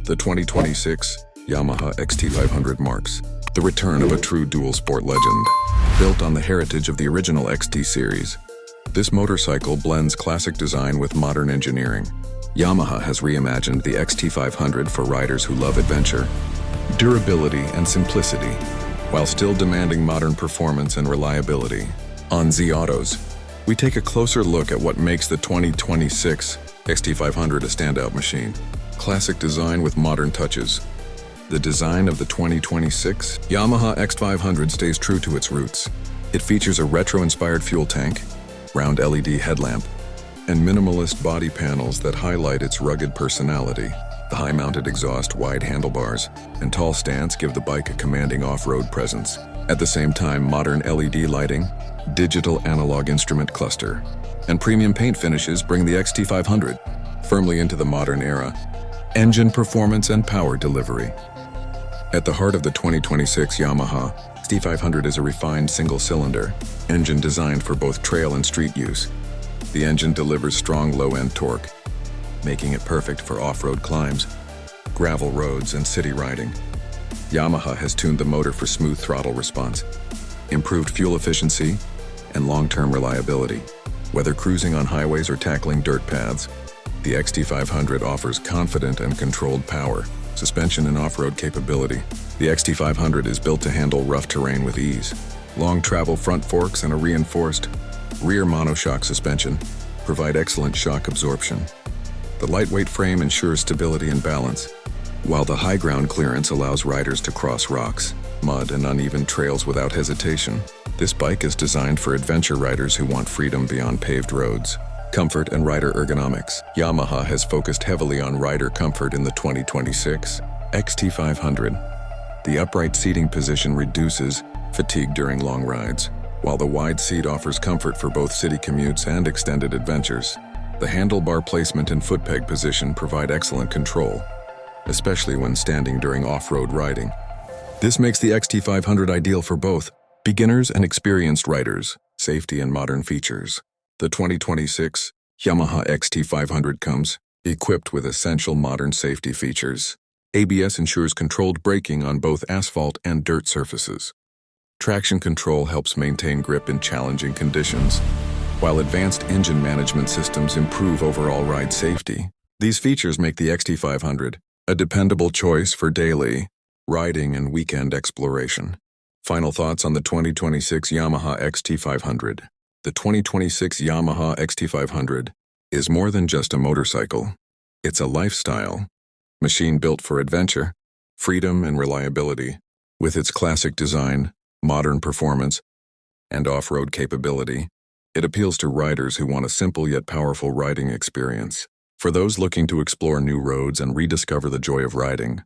The 2026 Yamaha XT 500 marks the return of a true dual sport legend. Built on the heritage of the original XT series, this motorcycle blends classic design with modern engineering. Yamaha has reimagined the XT 500 for riders who love adventure, durability, and simplicity, while still demanding modern performance and reliability. On Zee Autos, we take a closer look at what makes the 2026 XT 500 a standout machine. Classic design with modern touches. The design of the 2026 Yamaha X500 stays true to its roots. It features a retro-inspired fuel tank, round LED headlamp, and minimalist body panels that highlight its rugged personality. The high-mounted exhaust, wide handlebars, and tall stance give the bike a commanding off-road presence. At the same time, modern LED lighting, digital analog instrument cluster, and premium paint finishes bring the XT500 firmly into the modern era. Engine performance and power delivery. At the heart of the 2026 Yamaha XT500 is a refined single-cylinder engine designed for both trail and street use. The engine delivers strong low-end torque, making it perfect for off-road climbs, gravel roads, and city riding. Yamaha has tuned the motor for smooth throttle response, improved fuel efficiency, and long-term reliability. Whether cruising on highways or tackling dirt paths, the XT500 offers confident and controlled power, suspension, and off-road capability. The XT500 is built to handle rough terrain with ease. Long travel front forks and a reinforced rear monoshock suspension provide excellent shock absorption. The lightweight frame ensures stability and balance, while the high ground clearance allows riders to cross rocks, mud, and uneven trails without hesitation. This bike is designed for adventure riders who want freedom beyond paved roads. Comfort and rider ergonomics. Yamaha has focused heavily on rider comfort in the 2026 XT500. The upright seating position reduces fatigue during long rides, while the wide seat offers comfort for both city commutes and extended adventures. The handlebar placement and foot peg position provide excellent control, especially when standing during off-road riding. This makes the XT500 ideal for both beginners and experienced riders. Safety and modern features. The 2026 Yamaha XT500 comes equipped with essential modern safety features. ABS ensures controlled braking on both asphalt and dirt surfaces. Traction control helps maintain grip in challenging conditions, while advanced engine management systems improve overall ride safety. These features make the XT500 a dependable choice for daily riding and weekend exploration. Final thoughts on the 2026 Yamaha XT500. The 2026 Yamaha XT500 is more than just a motorcycle. It's a lifestyle machine built for adventure, freedom, and reliability. With its classic design, modern performance, and off-road capability, it appeals to riders who want a simple yet powerful riding experience. For those looking to explore new roads and rediscover the joy of riding,